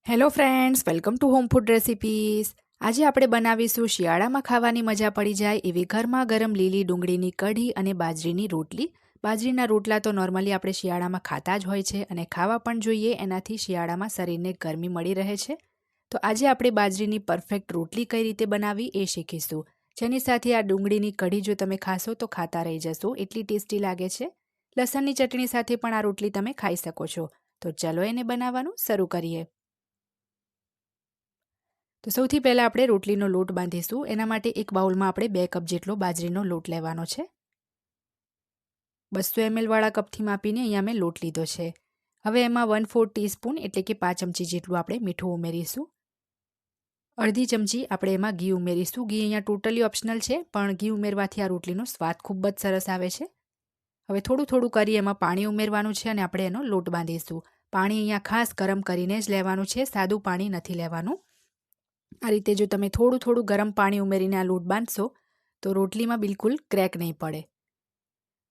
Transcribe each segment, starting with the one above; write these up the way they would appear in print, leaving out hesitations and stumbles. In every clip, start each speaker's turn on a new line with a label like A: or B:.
A: Hello friends, welcome to home food recipes. આજે આપણે બનાવીશું શિયાળામાં ખાવાની મજા પડી જાય એવી ગરમા ગરમ લીલી ડુંગળીની કઢી અને બાજરીની રોટલી. બાજરીના રોટલા તો નોર્મલી આપણે શિયાળામાં ખાતા જ હોય છે અને ખાવા પણ જોઈએ, એનાથી શિયાળામાં શરીરને ગરમી મળી રહે છે. તો આજે આપણે બાજરીની પરફેક્ટ રોટલી કઈ રીતે બનાવવી એ શીખીશું, જેની સાથે આ ડુંગળીની કઢી જો તમે ખાશો તો ખાતા રહી જશો, એટલી ટેસ્ટી લાગે છે. લસણની ચટણી સાથે પણ આ રોટલી તમે ખાઈ શકો છો. તો ચલો એને બનાવવાનું શરૂ કરીએ. તો સૌથી પહેલાં આપણે રોટલીનો લોટ બાંધીશું. એના માટે એક બાઉલમાં આપણે 2 કપ જેટલો બાજરીનો લોટ લેવાનો છે. 200 ml વાળા કપથી માપીને અહીંયા મેં લોટ લીધો છે. હવે એમાં 1/4 ટીસ્પૂન એટલે કે 5 ચમચી જેટલું આપણે મીઠું ઉમેરીશું. અડધી ચમચી આપણે એમાં ઘી ઉમેરીશું. ઘી અહીંયા ટોટલી ઓપ્શનલ છે, પણ ઘી ઉમેરવાથી આ રોટલીનો સ્વાદ ખૂબ જ સરસ આવે છે. હવે થોડું થોડું કરી એમાં પાણી ઉમેરવાનું છે અને આપણે એનો લોટ બાંધીશું. પાણી અહીંયા ખાસ ગરમ કરીને જ લેવાનું છે, સાદું પાણી નથી લેવાનું. આ રીતે જો તમે થોડું થોડું ગરમ પાણી ઉમેરીને આ લોટ બાંધશો તો રોટલીમાં બિલકુલ ક્રેક નહીં પડે.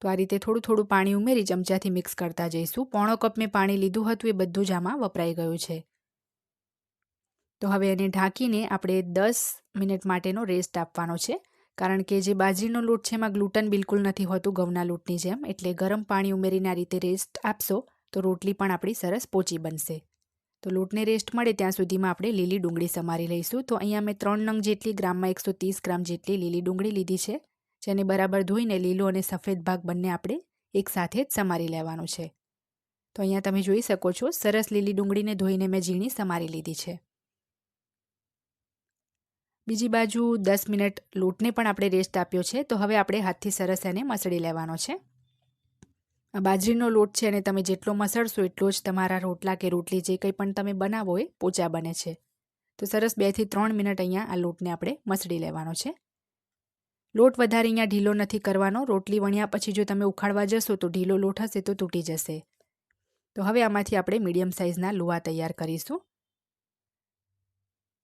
A: તો આ રીતે થોડું થોડું પાણી ઉમેરી ચમચાથી મિક્સ કરતા જઈશું. 1/4 કપ મેં પાણી લીધું હતું, એ બધું જ આમાં વપરાઈ ગયું છે. તો હવે એને ઢાંકીને આપણે 10 મિનિટ માટેનો રેસ્ટ આપવાનો છે, કારણ કે જે બાજરીનો લોટ છે એમાં ગ્લુટન બિલકુલ નથી હોતું ઘઉંના લોટની જેમ. એટલે ગરમ પાણી ઉમેરીને આ રીતે રેસ્ટ આપશો તો રોટલી પણ આપણી સરસ પોચી બનશે. તો લોટને રેસ્ટ મળે ત્યાં સુધીમાં આપણે લીલી ડુંગળી સમારી લઈશું. તો અહીંયા મેં 3 નંગ જેટલી ગ્રામમાં 130 ગ્રામ જેટલી લીલી ડુંગળી લીધી છે, જેને બરાબર ધોઈને લીલો અને સફેદ ભાગ બંને આપણે એકસાથે જ સમારી લેવાનું છે. તો અહીંયા તમે જોઈ શકો છો, સરસ લીલી ડુંગળીને ધોઈને મેં ઝીણી સમારી લીધી છે. બીજી બાજુ 10 મિનિટ લોટને પણ આપણે રેસ્ટ આપ્યો છે. તો હવે આપણે હાથથી સરસ એને મસળી લેવાનો છે. આ બાજરીનો લોટ છે અને તમે જેટલો મસળશો એટલો જ તમારા રોટલા કે રોટલી જે કંઈ પણ તમે બનાવો એ પોચા બને છે. તો સરસ 2 થી 3 મિનિટ અહીંયા આ લોટને આપણે મસળી લેવાનો છે. લોટ વધારે અહીંયા ઢીલો નથી કરવાનો. રોટલી વણ્યા પછી જો તમે ઉખાડવા જશો તો ઢીલો લોટ હશે તો તૂટી જશે. તો હવે આમાંથી આપણે મીડિયમ સાઇઝના લુવા તૈયાર કરીશું.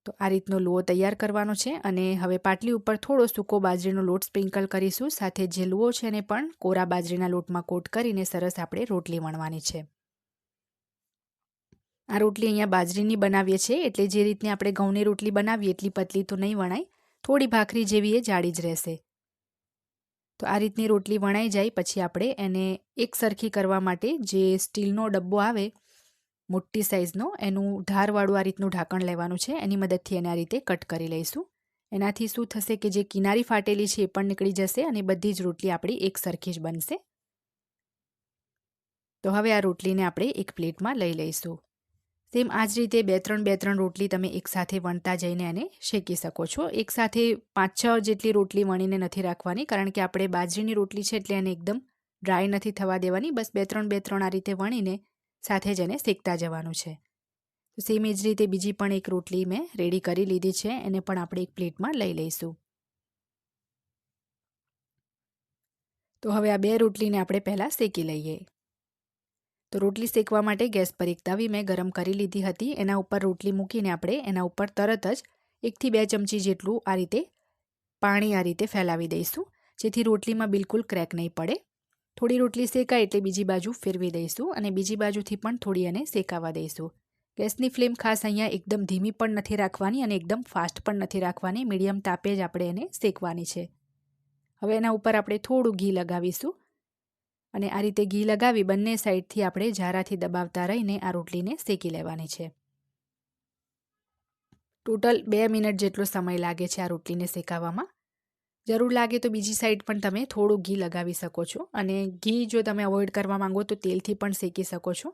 A: તો આ રીતનો લુઓ તૈયાર કરવાનો છે અને હવે પાટલી ઉપર થોડો સૂકો બાજરીનો લોટ સ્પ્રિંકલ કરીશું. સાથે જે લુઓ છે એને પણ કોરા બાજરીના લોટમાં કોટ કરીને સરસ આપણે રોટલી વણવાની છે. આ રોટલી અહીંયા બાજરીની બનાવીએ છીએ, એટલે જે રીતની આપણે ઘઉંની રોટલી બનાવીએ એટલી પતલી તો નહીં વણાય, થોડી ભાખરી જેવી એ જાડી જ રહેશે. તો આ રીતની રોટલી વણાઈ જાય પછી આપણે એને એક સરખી કરવા માટે જે સ્ટીલનો ડબ્બો આવે મોટી સાઇઝનો, એનું ધારવાળું આ રીતનું ઢાંકણ લેવાનું છે. એની મદદથી એને આ રીતે કટ કરી લઈશું. એનાથી શું થશે કે જે કિનારી ફાટેલી છે એ પણ નીકળી જશે અને બધી જ રોટલી આપણી એક સરખી જ બનશે. તો હવે આ રોટલીને આપણે એક પ્લેટમાં લઈ લઈશું. સેમ આ જ રીતે 2-3 રોટલી તમે એકસાથે વણતા જઈને એને શેકી શકો છો. એકસાથે 5-6 જેટલી રોટલી વણીને નથી રાખવાની, કારણ કે આપણે બાજરીની રોટલી છે એટલે એને એકદમ ડ્રાય નથી થવા દેવાની. બસ 2-3 આ રીતે વણીને સાથે જ એને શેકતા જવાનું છે. તો સેમ એ જ રીતે બીજી પણ એક રોટલી મેં રેડી કરી લીધી છે, એને પણ આપણે એક પ્લેટમાં લઈ લઈશું. તો હવે આ 2 રોટલીને આપણે પહેલાં શેકી લઈએ. તો રોટલી શેકવા માટે ગેસ પર એક તવી મેં ગરમ કરી લીધી હતી. એના ઉપર રોટલી મૂકીને આપણે એના ઉપર તરત જ 1 થી 2 ચમચી જેટલું આ રીતે પાણી આ રીતે ફેલાવી દઈશું, જેથી રોટલીમાં બિલકુલ ક્રેક નહીં પડે. થોડી રોટલી શેકાય એટલે બીજી બાજુ ફેરવી દઈશું અને બીજી બાજુથી પણ થોડી એને શેકાવા દઈશું. ગેસની ફ્લેમ ખાસ અહીંયા એકદમ ધીમી પણ નથી રાખવાની અને એકદમ ફાસ્ટ પણ નથી રાખવાની, મીડિયમ તાપે જ આપણે એને શેકવાની છે. હવે એના ઉપર આપણે થોડું ઘી લગાવીશું અને આ રીતે ઘી લગાવી બંને સાઈડથી આપણે જારાથી દબાવતા રહીને આ રોટલીને શેકી લેવાની છે. ટોટલ 2 મિનિટ જેટલો સમય લાગે છે આ રોટલીને શેકાવામાં. જરૂર લાગે તો બીજી સાઈડ પણ તમે થોડું ઘી લગાવી શકો છો અને ઘી જો તમે અવોઇડ કરવા માંગો તો તેલથી પણ શેકી શકો છો.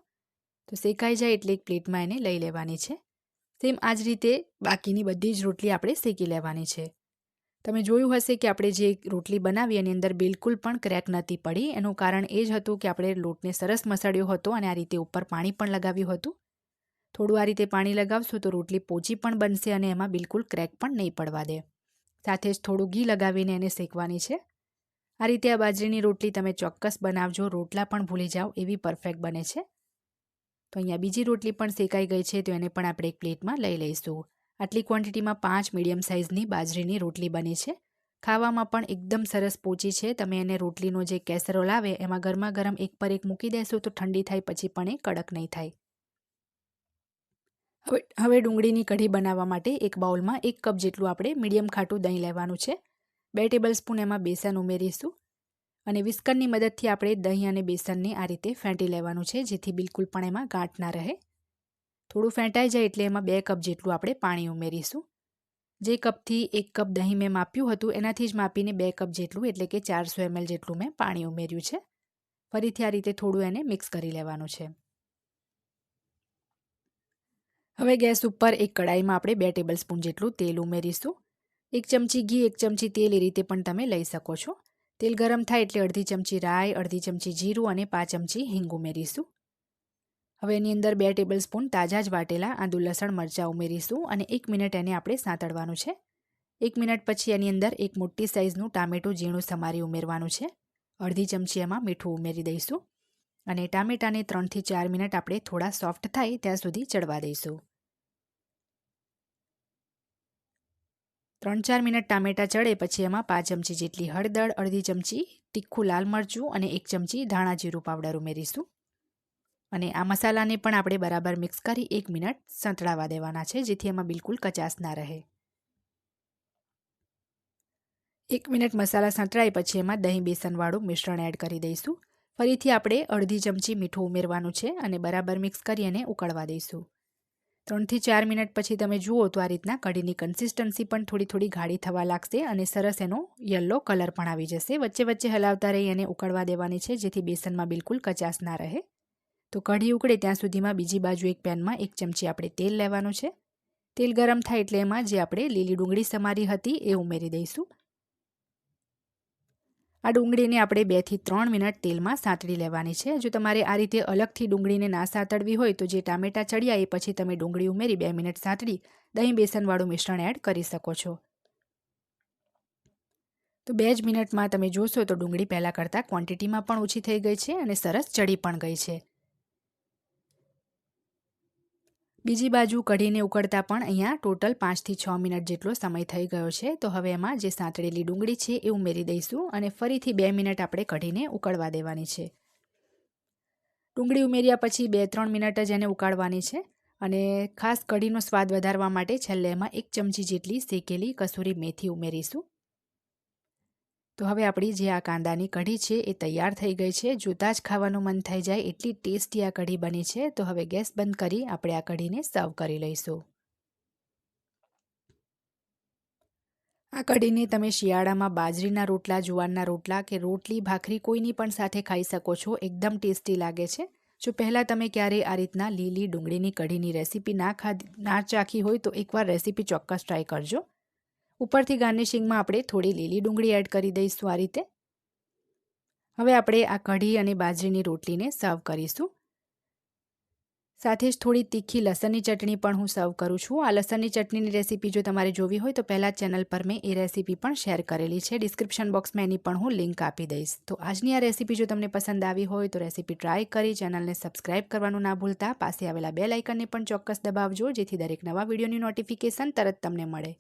A: તો શેકાઈ જાય એટલે એક પ્લેટમાં એને લઈ લેવાની છે. સેમ આ જ રીતે બાકીની બધી જ રોટલી આપણે શેકી લેવાની છે. તમે જોયું હશે કે આપણે જે રોટલી બનાવી એની અંદર બિલકુલ પણ ક્રેક નથી પડી. એનું કારણ એ જ હતું કે આપણે લોટને સરસ મસળ્યો હતો અને આ રીતે ઉપર પાણી પણ લગાવ્યું હતું. થોડું આ રીતે પાણી લગાવશો તો રોટલી પોચી પણ બનશે અને એમાં બિલકુલ ક્રેક પણ નહીં પડવા દે. સાથે જ થોડું ઘી લગાવીને એને શેકવાની છે. આ રીતે આ બાજરીની રોટલી તમે ચોક્કસ બનાવજો, રોટલા પણ ભૂલી જાઓ એવી પરફેક્ટ બને છે. તો અહીંયા બીજી રોટલી પણ શેકાઈ ગઈ છે, તો એને પણ આપણે એક પ્લેટમાં લઈ લઈશું. આટલી ક્વોન્ટિટીમાં 5 મીડિયમ સાઇઝની બાજરીની રોટલી બની છે. ખાવામાં પણ એકદમ સરસ પોચી છે. તમે એને રોટલીનો જે કેસરોલ આવે એમાં ગરમા ગરમ એક પર એક મૂકી દેશો તો ઠંડી થાય પછી પણ એ કડક નહીં થાય. હવે ડુંગળીની કઢી બનાવવા માટે એક બાઉલમાં 1 કપ જેટલું આપણે મીડિયમ ખાટું દહીં લેવાનું છે. 2 ટેબલસ્પૂન એમાં બેસન ઉમેરીશું અને વિસ્કરની મદદથી આપણે દહીં અને બેસનને આ રીતે ફેંટી લેવાનું છે, જેથી બિલકુલ પણ એમાં ગાંઠ ના રહે. થોડું ફેંટાઈ જાય એટલે એમાં 2 કપ જેટલું આપણે પાણી ઉમેરીશું. જે કપથી 1 કપ દહીં મેં માપ્યું હતું એનાથી જ માપીને 2 કપ જેટલું એટલે કે 400 ml જેટલું મેં પાણી ઉમેર્યું છે. ફરીથી આ રીતે થોડું એને મિક્સ કરી લેવાનું છે. હવે ગેસ ઉપર એક કડાઈમાં આપણે 2 ટેબલસ્પૂન જેટલું તેલ ઉમેરીશું. 1 ચમચી ઘી, 1 ચમચી તેલ એ રીતે પણ તમે લઈ શકો છો. તેલ ગરમ થાય એટલે અડધી ચમચી રાઈ, અડધી ચમચી જીરું અને 5 ચમચી હિંગ ઉમેરીશું. હવે એની અંદર 2 ટેબલસ્પૂન તાજા જ વાટેલા આદુ લસણ મરચાં ઉમેરીશું અને 1 મિનિટ એને આપણે સાંતળવાનું છે. 1 મિનિટ પછી એની અંદર એક મોટી સાઇઝનું ટામેટું ઝીણું સમારી ઉમેરવાનું છે. અડધી ચમચી એમાં મીઠું ઉમેરી દઈશું અને ટામેટાને 3 થી 4 મિનિટ આપણે થોડા સોફ્ટ થાય ત્યાં સુધી ચડવા દઈશું. 3-4 મિનિટ ટામેટાં ચડે પછી એમાં 5 ચમચી જેટલી હળદર, અડધી ચમચી તીખું લાલ મરચું અને 1 ચમચી ધાણા જીરું પાવડર ઉમેરીશું. અને આ મસાલાને પણ આપણે બરાબર મિક્સ કરી 1 મિનિટ સંતળાવા દેવાના છે, જેથી એમાં બિલકુલ કચાશ ના રહે. 1 મિનિટ મસાલા સંતળાય પછી એમાં દહીં બેસનવાળું મિશ્રણ એડ કરી દઈશું. ફરીથી આપણે અડધી ચમચી મીઠું ઉમેરવાનું છે અને બરાબર મિક્સ કરી એને ઉકળવા દઈશું. 3 થી 4 મિનિટ પછી તમે જુઓ તો આ રીતના કઢીની કન્સિસ્ટન્સી પણ થોડી ગાઢી થવા લાગશે અને સરસ એનો યલો કલર પણ આવી જશે. વચ્ચે વચ્ચે હલાવતા રહી એને ઉકળવા દેવાની છે, જેથી બેસનમાં બિલકુલ કચાશ ના રહે. તો કઢી ઉકળે ત્યાં સુધીમાં બીજી બાજુ એક પેનમાં 1 ચમચી આપણે તેલ લેવાનું છે. તેલ ગરમ થાય એટલે એમાં જે આપણે લીલી ડુંગળી સમારી હતી એ ઉમેરી દઈશું. આ ડુંગળીને આપણે 2 થી 3 મિનિટ તેલમાં સાંતળી લેવાની છે. જો તમારે આ રીતે અલગથી ડુંગળીને ના સાંતળવી હોય તો જે ટામેટાં ચડ્યા એ પછી તમે ડુંગળી ઉમેરી 2 મિનિટ સાંતળી દહીં બેસનવાળું મિશ્રણ એડ કરી શકો છો. તો 2 જ મિનિટમાં તમે જોશો તો ડુંગળી પહેલાં કરતાં ક્વોન્ટિટીમાં પણ ઓછી થઈ ગઈ છે અને સરસ ચડી પણ ગઈ છે. બીજી બાજુ કઢીને ઉકળતા પણ અહીંયા ટોટલ 5 થી 6 મિનિટ જેટલો સમય થઈ ગયો છે. તો હવે એમાં જે સાંતળેલી ડુંગળી છે એ ઉમેરી દઈશું અને ફરીથી 2 મિનિટ આપણે કઢીને ઉકળવા દેવાની છે. ડુંગળી ઉમેર્યા પછી 2-3 મિનિટ જ એને ઉકાળવાની છે અને ખાસ કઢીનો સ્વાદ વધારવા માટે છેલ્લે એમાં 1 ચમચી જેટલી શેકેલી કસૂરી મેથી ઉમેરીશું. તો હવે આપણી જે આ કાંદાની કઢી છે એ તૈયાર થઈ ગઈ છે. જોતાં જ ખાવાનું મન થઈ જાય એટલી ટેસ્ટી આ કઢી બની છે. તો હવે ગેસ બંધ કરી આપણે આ કઢીને સર્વ કરી લઈશું. આ કઢીને તમે શિયાળામાં બાજરીના રોટલા, જુવારના રોટલા કે રોટલી, ભાખરી કોઈની પણ સાથે ખાઈ શકો છો. એકદમ ટેસ્ટી લાગે છે. જો પહેલાં તમે ક્યારેય આ રીતના લીલી ડુંગળીની કઢીની રેસીપી ના ચાખી હોય તો એકવાર રેસીપી ચોક્કસ ટ્રાય કરજો. ઉપરથી ગાર્નિશિંગમાં આપણે થોડી લીલી ડુંગળી એડ કરી દઈશું આ રીતે. હવે આપણે આ કઢી અને બાજરીની રોટલીને સર્વ કરીશું. સાથે જ થોડી તીખી લસણની ચટણી પણ હું સર્વ કરું છું. આ લસણની ચટણીની રેસીપી જો તમારે જોવી હોય તો પહેલાં ચેનલ પર મેં એ રેસીપી પણ શેર કરેલી છે. ડિસ્ક્રિપ્શન બોક્સમાં એની પણ હું લિંક આપી દઈશ. તો આજની આ રેસીપી જો તમને પસંદ આવી હોય તો રેસીપી ટ્રાય કરી ચેનલને સબસ્ક્રાઇબ કરવાનું ના ભૂલતા. પાસે આવેલા બેલ આઇકનને પણ ચોક્કસ દબાવજો, જેથી દરેક નવા વિડીયોની નોટિફિકેશન તરત તમને મળે.